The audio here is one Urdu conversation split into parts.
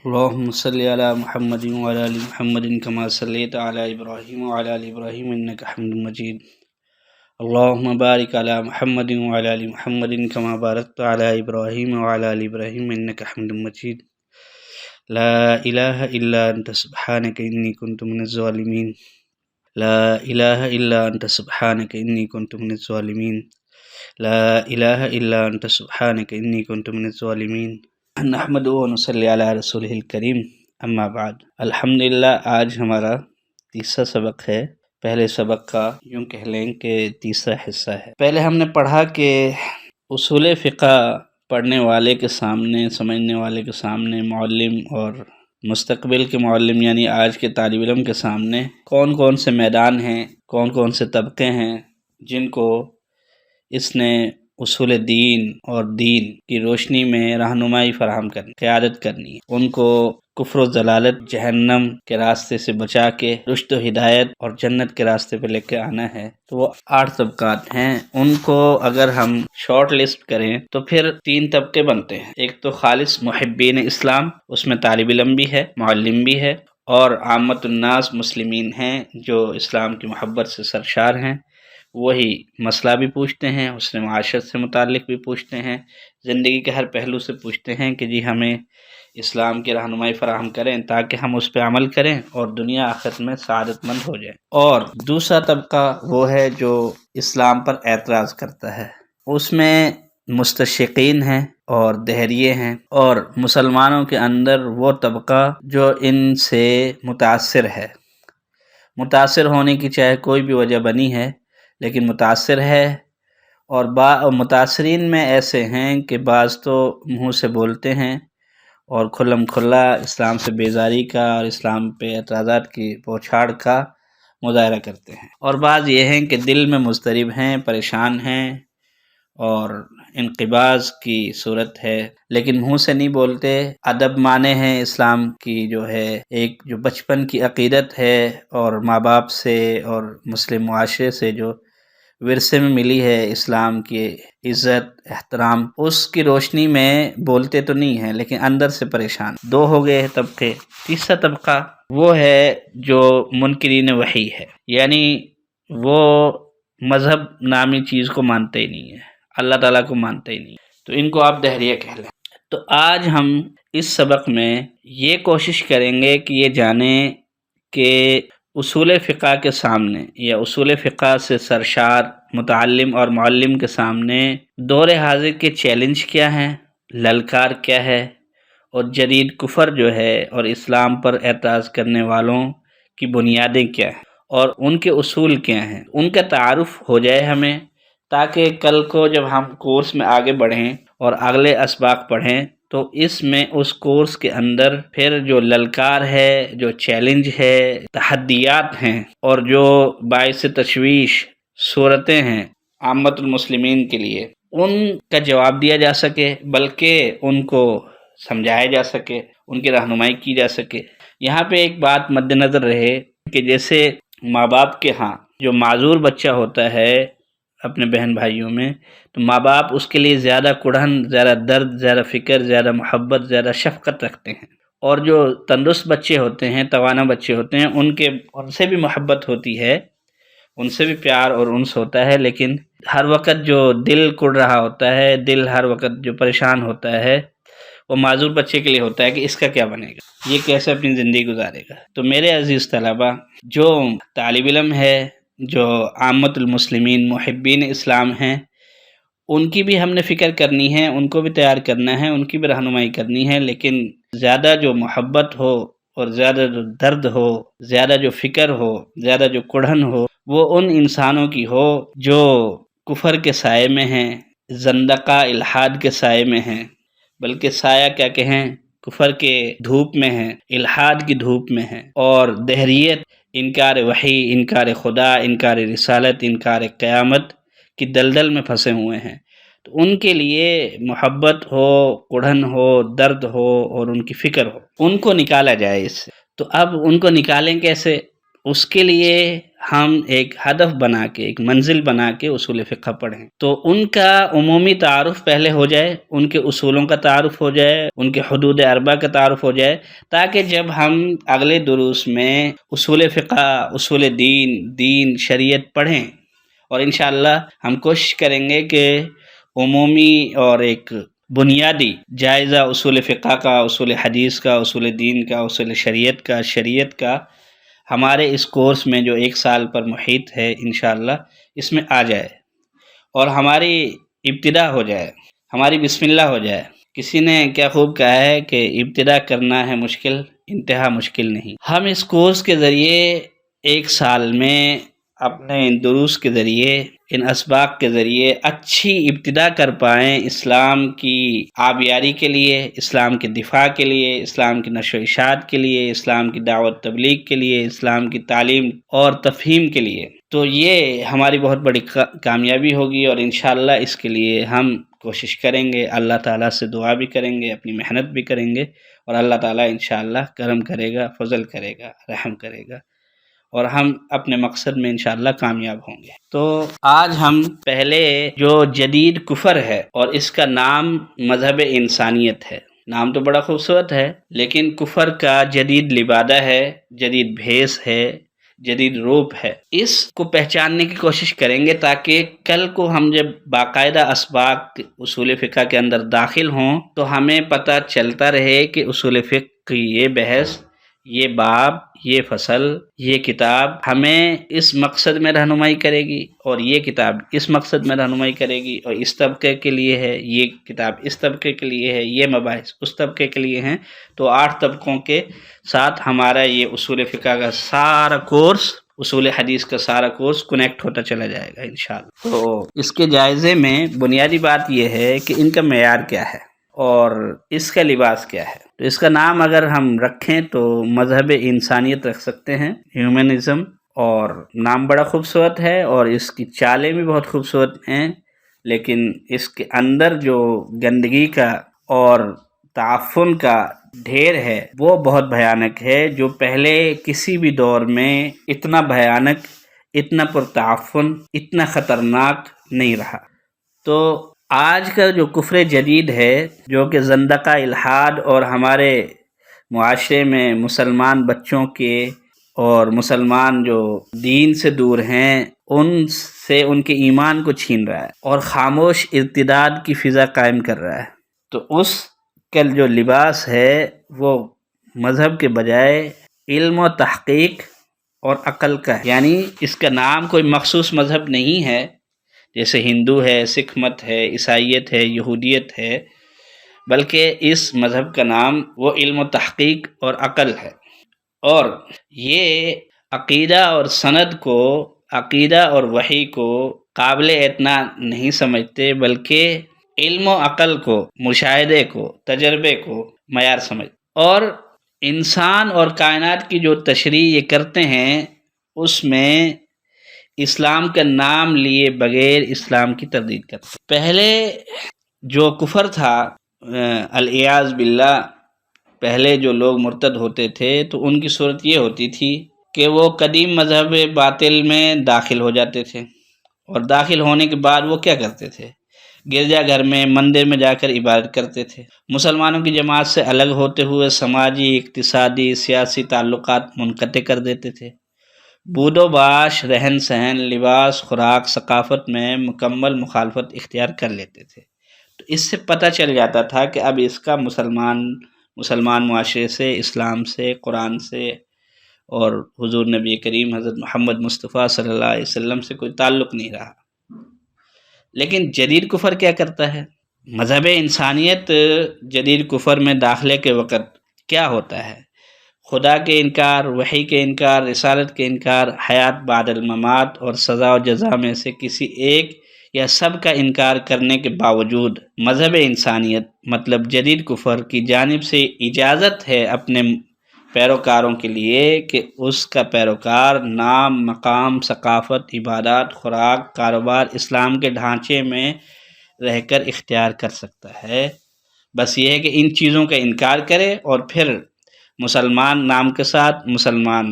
اللهم صل على محمد وعلى ال محمد كما صليت على ابراهيم وعلى ال ابراهيم انك حميد مجيد. اللهم بارك على محمد وعلى ال محمد كما باركت على ابراهيم وعلى ال ابراهيم انك حميد مجيد. لا اله الا انت سبحانك اني كنت من الظالمين. لا اله الا انت سبحانك اني كنت من الظالمين. لا اله الا انت سبحانك اني كنت من الظالمين. نحمد و نصلی علی رسول الکریم، اما بعد. الحمدللہ آج ہمارا تیسرا سبق ہے. پہلے سبق کا یوں کہہ لیں کہ تیسرا حصہ ہے. پہلے ہم نے پڑھا کہ اصول فقہ پڑھنے والے کے سامنے، سمجھنے والے کے سامنے، معلم اور مستقبل کے معلم یعنی آج کے طالب علم کے سامنے کون کون سے میدان ہیں، کون کون سے طبقے ہیں جن کو اس نے اصول دین اور دین کی روشنی میں رہنمائی فراہم کرنی، قیادت کرنی ہے. ان کو کفر و ضلالت، جہنم کے راستے سے بچا کے رشد و ہدایت اور جنت کے راستے پہ لے کے آنا ہے. تو وہ 8 طبقات ہیں. ان کو اگر ہم شارٹ لسٹ کریں تو پھر 3 طبقے بنتے ہیں. ایک تو خالص محبین اسلام، اس میں طالب علم بھی ہے، معلم بھی ہے، اور عامت الناس مسلمین ہیں جو اسلام کی محبت سے سرشار ہیں. وہی مسئلہ بھی پوچھتے ہیں، حسن معاشرت سے متعلق بھی پوچھتے ہیں، زندگی کے ہر پہلو سے پوچھتے ہیں کہ جی ہمیں اسلام کی رہنمائی فراہم کریں تاکہ ہم اس پہ عمل کریں اور دنیا آخرت میں سعادت مند ہو جائیں. اور دوسرا طبقہ وہ ہے جو اسلام پر اعتراض کرتا ہے. اس میں مستشقین ہیں اور دہریے ہیں، اور مسلمانوں کے اندر وہ طبقہ جو ان سے متاثر ہے. متاثر ہونے کی چاہے کوئی بھی وجہ بنی ہے لیکن متاثر ہے. اور متاثرین میں ایسے ہیں کہ بعض تو منہ سے بولتے ہیں اور کھلم کھلا اسلام سے بیزاری کا اور اسلام پہ اعتراضات کی بوچھاڑ کا مظاہرہ کرتے ہیں، اور بعض یہ ہیں کہ دل میں مضطرب ہیں، پریشان ہیں اور انقباض کی صورت ہے لیکن منہ سے نہیں بولتے. ادب مانے ہیں اسلام کی، جو ہے ایک جو بچپن کی عقیدت ہے اور ماں باپ سے اور مسلم معاشرے سے جو ورثے میں ملی ہے اسلام کی عزت احترام، اس کی روشنی میں بولتے تو نہیں ہیں لیکن اندر سے پریشان. 2 ہو گئے طبقے. تیسرا طبقہ وہ ہے جو منکرین وحی ہے، یعنی وہ مذہب نامی چیز کو مانتے ہی نہیں ہے، اللہ تعالیٰ کو مانتے ہی نہیں. تو ان کو آپ دہریہ کہہ لیں. تو آج ہم اس سبق میں یہ کوشش کریں گے کہ یہ جانیں کہ اصول فقہ کے سامنے یا اصول فقہ سے سرشار متعلم اور معلم کے سامنے دور حاضر کے چیلنج کیا ہیں، للکار کیا ہے، اور جدید کفر جو ہے اور اسلام پر اعتراض کرنے والوں کی بنیادیں کیا ہیں اور ان کے اصول کیا ہیں. ان کا تعارف ہو جائے ہمیں، تاکہ کل کو جب ہم کورس میں آگے بڑھیں اور اگلے اسباق پڑھیں تو اس میں اس کورس کے اندر پھر جو للکار ہے، جو چیلنج ہے، تحدیات ہیں اور جو باعث تشویش صورتیں ہیں عامت المسلمین کے لیے، ان کا جواب دیا جا سکے، بلکہ ان کو سمجھایا جا سکے، ان کی رہنمائی کی جا سکے. یہاں پہ ایک بات مد نظر رہے کہ جیسے ماں باپ کے ہاں جو معذور بچہ ہوتا ہے اپنے بہن بھائیوں میں، تو ماں باپ اس کے لیے زیادہ کڑھن، زیادہ درد، زیادہ فکر، زیادہ محبت، زیادہ شفقت رکھتے ہیں. اور جو تندرست بچے ہوتے ہیں، توانا بچے ہوتے ہیں، ان سے بھی محبت ہوتی ہے، ان سے بھی پیار اور انس ہوتا ہے، لیکن ہر وقت جو دل کڑ رہا ہوتا ہے، دل ہر وقت جو پریشان ہوتا ہے، وہ معذور بچے کے لیے ہوتا ہے کہ اس کا کیا بنے گا، یہ کیسے اپنی زندگی گزارے گا. تو میرے عزیز طلبہ، جو طالب علم ہے، جو عامت المسلمین محبین اسلام ہیں، ان کی بھی ہم نے فکر کرنی ہے، ان کو بھی تیار کرنا ہے، ان کی بھی رہنمائی کرنی ہے، لیکن زیادہ جو محبت ہو اور زیادہ جو درد ہو، زیادہ جو فکر ہو، زیادہ جو کڑھن ہو، وہ ان انسانوں کی ہو جو کفر کے سائے میں ہیں، زندقہ الحاد کے سائے میں ہیں، بلکہ سایہ کیا کہیں، کفر کے دھوپ میں ہیں، الحاد کی دھوپ میں ہیں، اور دہریت، انکار وحی، انکار خدا، انکار رسالت، انکار قیامت کی دلدل میں پھنسے ہوئے ہیں. تو ان کے لیے محبت ہو، کڑھن ہو، درد ہو اور ان کی فکر ہو، ان کو نکالا جائے اس سے. تو اب ان کو نکالیں کیسے؟ اس کے لیے ہم ایک ہدف بنا کے، ایک منزل بنا کے اصول فقہ پڑھیں، تو ان کا عمومی تعارف پہلے ہو جائے، ان کے اصولوں کا تعارف ہو جائے، ان کے حدود اربع کا تعارف ہو جائے، تاکہ جب ہم اگلے دروس میں اصول فقہ، اصول دین شریعت پڑھیں، اور انشاءاللہ ہم کوشش کریں گے کہ عمومی اور ایک بنیادی جائزہ اصول فقہ کا، اصول حدیث کا، اصول دین کا، اصول شریعت کا ہمارے اس کورس میں جو 1 سال پر محیط ہے انشاءاللہ اس میں آ جائے، اور ہماری ابتدا ہو جائے، ہماری بسم اللہ ہو جائے۔ کسی نے کیا خوب کہا ہے کہ ابتدا کرنا ہے مشکل، انتہا مشکل نہیں۔ ہم اس کورس کے ذریعے 1 سال میں اپنے ان دروس کے ذریعے، ان اسباق کے ذریعے اچھی ابتدا کر پائیں اسلام کی آبیاری کے لیے، اسلام کے دفاع کے لیے، اسلام کی نشر و اشاعت کے لیے، اسلام کی دعوت تبلیغ کے لیے، اسلام کی تعلیم اور تفہیم کے لیے۔ تو یہ ہماری بہت بڑی کامیابی ہوگی، اور انشاءاللہ اس کے لیے ہم کوشش کریں گے، اللہ تعالیٰ سے دعا بھی کریں گے، اپنی محنت بھی کریں گے، اور اللہ تعالیٰ انشاءاللہ کرم کرے گا، فضل کرے گا، رحم کرے گا، اور ہم اپنے مقصد میں انشاءاللہ کامیاب ہوں گے۔ تو آج ہم پہلے جو جدید کفر ہے، اور اس کا نام مذہب انسانیت ہے، نام تو بڑا خوبصورت ہے، لیکن کفر کا جدید لبادہ ہے، جدید بھیس ہے، جدید روپ ہے۔ اس کو پہچاننے کی کوشش کریں گے تاکہ کل کو ہم جب باقاعدہ اسباق اصول فقہ کے اندر داخل ہوں تو ہمیں پتہ چلتا رہے کہ اصول فقہ کی یہ بحث، یہ باب، یہ فصل، یہ کتاب ہمیں اس مقصد میں رہنمائی کرے گی، اور یہ کتاب اس مقصد میں رہنمائی کرے گی، اور اس طبقے کے لیے ہے، یہ کتاب اس طبقے کے لیے ہے، یہ مباحث اس طبقے کے لیے ہیں۔ تو 8 طبقوں کے ساتھ ہمارا یہ اصول فقہ کا سارا کورس، اصول حدیث کا سارا کورس کنیکٹ ہوتا چلا جائے گا انشاءاللہ۔ تو اس کے جائزے میں بنیادی بات یہ ہے کہ ان کا معیار کیا ہے اور اس کا لباس کیا ہے۔ تو اس کا نام اگر ہم رکھیں تو مذہب انسانیت رکھ سکتے ہیں، ہیومنزم، اور نام بڑا خوبصورت ہے، اور اس کی چالیں بھی بہت خوبصورت ہیں، لیکن اس کے اندر جو گندگی کا اور تعفن کا ڈھیر ہے وہ بہت بھیانک ہے، جو پہلے کسی بھی دور میں اتنا بھیانک، اتنا پرتعفن، اتنا خطرناک نہیں رہا۔ تو آج کا جو کفر جدید ہے، جو کہ زندقہ الحاد اور ہمارے معاشرے میں مسلمان بچوں کے اور مسلمان جو دین سے دور ہیں ان سے ان کے ایمان کو چھین رہا ہے، اور خاموش ارتداد کی فضا قائم کر رہا ہے، تو اس کا جو لباس ہے وہ مذہب کے بجائے علم و تحقیق اور عقل کا ہے۔ یعنی اس کا نام کوئی مخصوص مذہب نہیں ہے، جیسے ہندو ہے، سکھ مت ہے، عیسائیت ہے، یہودیت ہے، بلکہ اس مذہب کا نام وہ علم و تحقیق اور عقل ہے۔ اور یہ عقیدہ اور سند کو، عقیدہ اور وحی کو قابل اعتماد نہیں سمجھتے، بلکہ علم و عقل کو، مشاہدے کو، تجربے کو معیار سمجھتے، اور انسان اور کائنات کی جو تشریح یہ کرتے ہیں اس میں اسلام کا نام لیے بغیر اسلام کی تردید کرتے۔ پہلے جو کفر تھا، الیاذ باللہ، پہلے جو لوگ مرتد ہوتے تھے تو ان کی صورت یہ ہوتی تھی کہ وہ قدیم مذہب باطل میں داخل ہو جاتے تھے، اور داخل ہونے کے بعد وہ کیا کرتے تھے؟ گرجا گھر میں، مندر میں جا کر عبادت کرتے تھے، مسلمانوں کی جماعت سے الگ ہوتے ہوئے سماجی، اقتصادی، سیاسی تعلقات منقطع کر دیتے تھے، بود و باش، رہن سہن، لباس، خوراک، ثقافت میں مکمل مخالفت اختیار کر لیتے تھے۔ تو اس سے پتہ چل جاتا تھا کہ اب اس کا مسلمان معاشرے سے، اسلام سے، قرآن سے اور حضور نبی کریم حضرت محمد مصطفیٰ صلی اللہ علیہ وسلم سے کوئی تعلق نہیں رہا۔ لیکن جدید کفر کیا کرتا ہے؟ مذہب انسانیت جدید کفر میں داخلے کے وقت کیا ہوتا ہے؟ خدا کے انکار، وحی کے انکار، رسالت کے انکار، حیات بعد الممات اور سزا و جزا میں سے کسی ایک یا سب کا انکار کرنے کے باوجود مذہب انسانیت مطلب جدید کفر کی جانب سے اجازت ہے اپنے پیروکاروں کے لیے کہ اس کا پیروکار نام، مقام، ثقافت، عبادات، خوراک، کاروبار اسلام کے ڈھانچے میں رہ کر اختیار کر سکتا ہے۔ بس یہ ہے کہ ان چیزوں کا انکار کرے اور پھر مسلمان نام کے ساتھ، مسلمان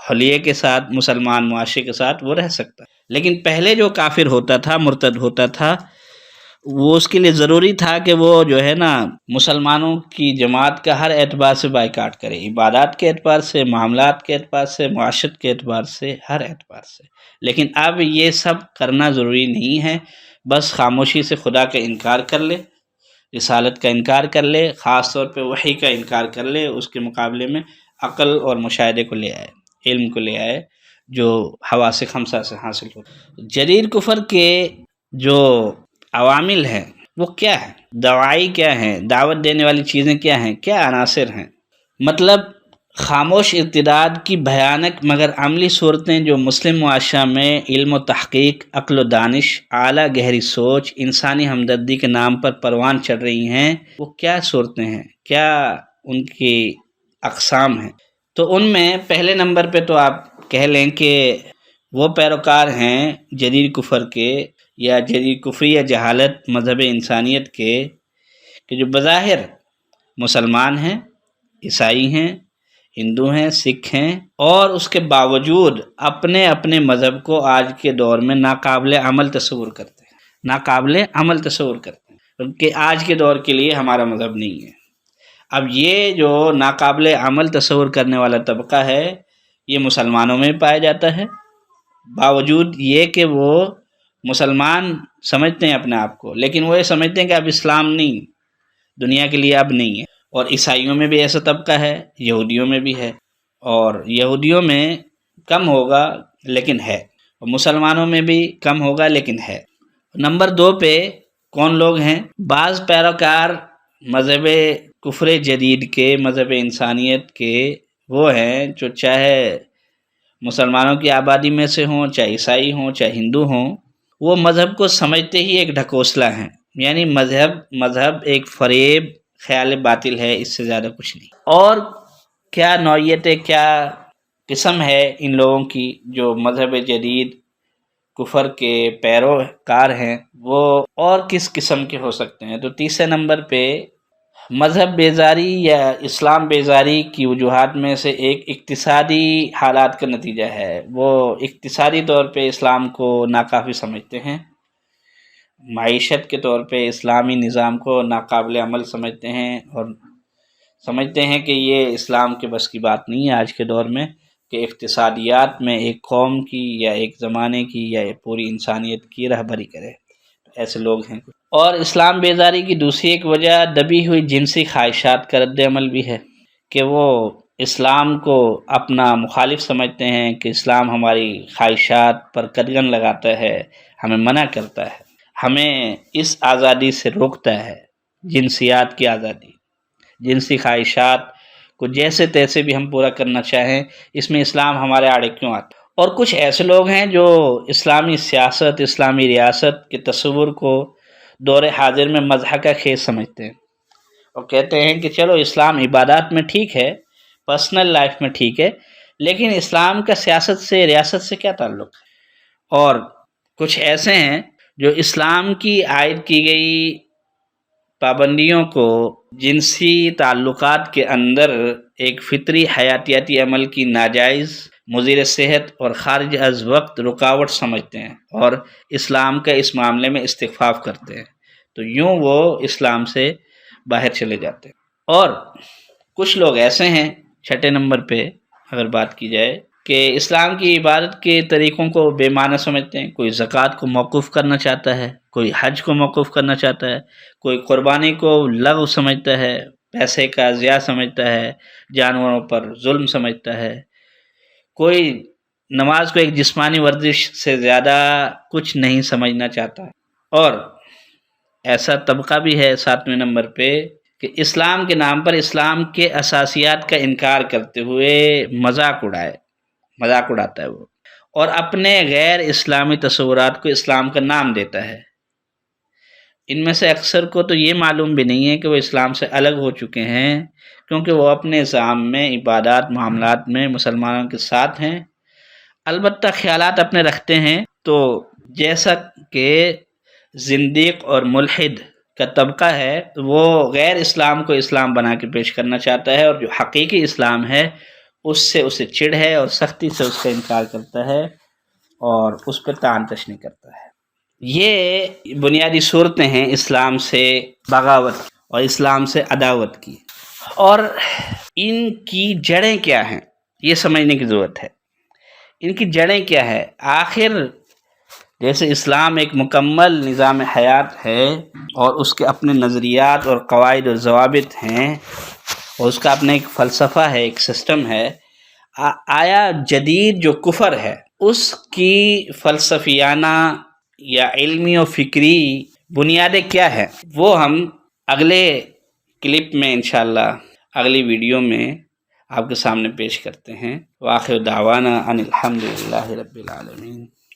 حلیے کے ساتھ مسلمان معاشرے کے ساتھ وہ رہ سکتا ہے۔ لیکن پہلے جو کافر ہوتا تھا، مرتد ہوتا تھا، وہ اس کے لیے ضروری تھا کہ وہ جو ہے نا مسلمانوں کی جماعت کا ہر اعتبار سے بائیکاٹ کرے، عبادات کے اعتبار سے، معاملات کے اعتبار سے، معاشرت کے اعتبار سے، ہر اعتبار سے۔ لیکن اب یہ سب کرنا ضروری نہیں ہے، بس خاموشی سے خدا کا انکار کر لے، رسالت کا انکار کر لے، خاص طور پہ وحی کا انکار کر لے، اس کے مقابلے میں عقل اور مشاہدے کو لے آئے، علم کو لے آئے جو حواس خمسہ سے حاصل ہو۔ جدید کفر کے جو عوامل ہیں وہ کیا ہے؟ دوائی کیا ہیں؟ دعوت دینے والی چیزیں کیا ہیں؟ کیا عناصر ہیں؟ مطلب خاموش ارتداد کی بھیانک مگر عملی صورتیں جو مسلم معاشرہ میں علم و تحقیق، عقل و دانش، اعلیٰ گہری سوچ، انسانی ہمدردی کے نام پر پروان چڑھ رہی ہیں، وہ کیا صورتیں ہیں؟ کیا ان کی اقسام ہیں؟ تو ان میں پہلے نمبر پہ تو آپ کہہ لیں کہ وہ پیروکار ہیں جدید کفر کے یا جدید کفری یا جہالت مذہب انسانیت کے کہ جو بظاہر مسلمان ہیں، عیسائی ہیں، ہندو ہیں، سکھ ہیں، اور اس کے باوجود اپنے اپنے مذہب کو آج کے دور میں ناقابل عمل تصور کرتے ہیں، ناقابل عمل تصور کرتے ہیں کہ آج کے دور کے لیے ہمارا مذہب نہیں ہے۔ اب یہ جو ناقابل عمل تصور کرنے والا طبقہ ہے یہ مسلمانوں میں پایا جاتا ہے، باوجود یہ کہ وہ مسلمان سمجھتے ہیں اپنے آپ کو، لیکن وہ یہ سمجھتے ہیں کہ اب اسلام نہیں، دنیا کے لیے اب نہیں ہے۔ اور عیسائیوں میں بھی ایسا طبقہ ہے، یہودیوں میں بھی ہے، اور یہودیوں میں کم ہوگا لیکن ہے، اور مسلمانوں میں بھی کم ہوگا لیکن ہے۔ نمبر 2 پہ کون لوگ ہیں؟ بعض پیروکار مذہب کفر جدید کے، مذہب انسانیت کے وہ ہیں جو چاہے مسلمانوں کی آبادی میں سے ہوں، چاہے عیسائی ہوں، چاہے ہندو ہوں، وہ مذہب کو سمجھتے ہی ایک ڈھکوسلا ہیں، یعنی مذہب ایک فریب، خیال باطل ہے، اس سے زیادہ کچھ نہیں۔ اور کیا نوعیت، کیا قسم ہے ان لوگوں کی جو مذہب جدید کفر کے پیروکار ہیں، وہ اور کس قسم کے ہو سکتے ہیں؟ تو تیسرے نمبر پہ مذہب بیزاری یا اسلام بیزاری کی وجوہات میں سے ایک اقتصادی حالات کا نتیجہ ہے۔ وہ اقتصادی طور پہ اسلام کو ناکافی سمجھتے ہیں، معیشت کے طور پہ اسلامی نظام کو ناقابل عمل سمجھتے ہیں، اور سمجھتے ہیں کہ یہ اسلام کے بس کی بات نہیں ہے آج کے دور میں کہ اقتصادیات میں ایک قوم کی یا ایک زمانے کی یا پوری انسانیت کی رہبری کرے۔ ایسے لوگ ہیں۔ اور اسلام بیزاری کی دوسری ایک وجہ دبی ہوئی جنسی خواہشات کا رد عمل بھی ہے کہ وہ اسلام کو اپنا مخالف سمجھتے ہیں کہ اسلام ہماری خواہشات پر قدغن لگاتا ہے، ہمیں منع کرتا ہے، ہمیں اس آزادی سے روکتا ہے، جنسیات کی آزادی، جنسی خواہشات کو جیسے تیسے بھی ہم پورا کرنا چاہیں، اس میں اسلام ہمارے آڑے کیوں آتا ہے۔ اور کچھ ایسے لوگ ہیں جو اسلامی سیاست، اسلامی ریاست کے تصور کو دور حاضر میں مضحکہ کا خیز سمجھتے ہیں، اور کہتے ہیں کہ چلو اسلام عبادات میں ٹھیک ہے، پرسنل لائف میں ٹھیک ہے، لیکن اسلام کا سیاست سے، ریاست سے کیا تعلق ہے؟ اور کچھ ایسے ہیں جو اسلام کی عائد کی گئی پابندیوں کو جنسی تعلقات کے اندر ایک فطری حیاتیاتی عمل کی ناجائز، مضر صحت اور خارج از وقت رکاوٹ سمجھتے ہیں، اور اسلام کا اس معاملے میں استخفاف کرتے ہیں، تو یوں وہ اسلام سے باہر چلے جاتے ہیں۔ اور کچھ لوگ ایسے ہیں، چھٹے نمبر پہ اگر بات کی جائے، کہ اسلام کی عبادت کے طریقوں کو بے معنی سمجھتے ہیں۔ کوئی زکوٰۃ کو موقوف کرنا چاہتا ہے، کوئی حج کو موقوف کرنا چاہتا ہے، کوئی قربانی کو لغو سمجھتا ہے، پیسے کا ضیاع سمجھتا ہے، جانوروں پر ظلم سمجھتا ہے، کوئی نماز کو ایک جسمانی ورزش سے زیادہ کچھ نہیں سمجھنا چاہتا۔ اور ایسا طبقہ بھی ہے 7ویں نمبر پہ کہ اسلام کے نام پر اسلام کے اساسیات کا انکار کرتے ہوئے مذاق اڑاتا ہے وہ، اور اپنے غیر اسلامی تصورات کو اسلام کا نام دیتا ہے۔ ان میں سے اکثر کو تو یہ معلوم بھی نہیں ہے کہ وہ اسلام سے الگ ہو چکے ہیں، کیونکہ وہ اپنے نظام میں، عبادات، معاملات میں مسلمانوں کے ساتھ ہیں، البتہ خیالات اپنے رکھتے ہیں۔ تو جیسا کہ زندیق اور ملحد کا طبقہ ہے، وہ غیر اسلام کو اسلام بنا کے پیش کرنا چاہتا ہے، اور جو حقیقی اسلام ہے اس سے اسے چڑ ہے اور سختی سے اس کا انکار کرتا ہے اور اس پہ طعن تشنیع کرتا ہے۔ یہ بنیادی صورتیں ہیں اسلام سے بغاوت اور اسلام سے عداوت کی، اور ان کی جڑیں کیا ہیں یہ سمجھنے کی ضرورت ہے۔ ان کی جڑیں کیا ہے؟ آخر جیسے اسلام ایک مکمل نظام حیات ہے اور اس کے اپنے نظریات اور قواعد و ضوابط ہیں اور اس کا اپنا ایک فلسفہ ہے، ایک سسٹم ہے، آیا جدید جو کفر ہے اس کی فلسفیانہ یا علمی و فکری بنیادیں کیا ہے؟ وہ ہم اگلے کلپ میں انشاءاللہ اگلی ویڈیو میں آپ کے سامنے پیش کرتے ہیں۔ وآخر دعوانا ان الحمد للہ رب العالمین۔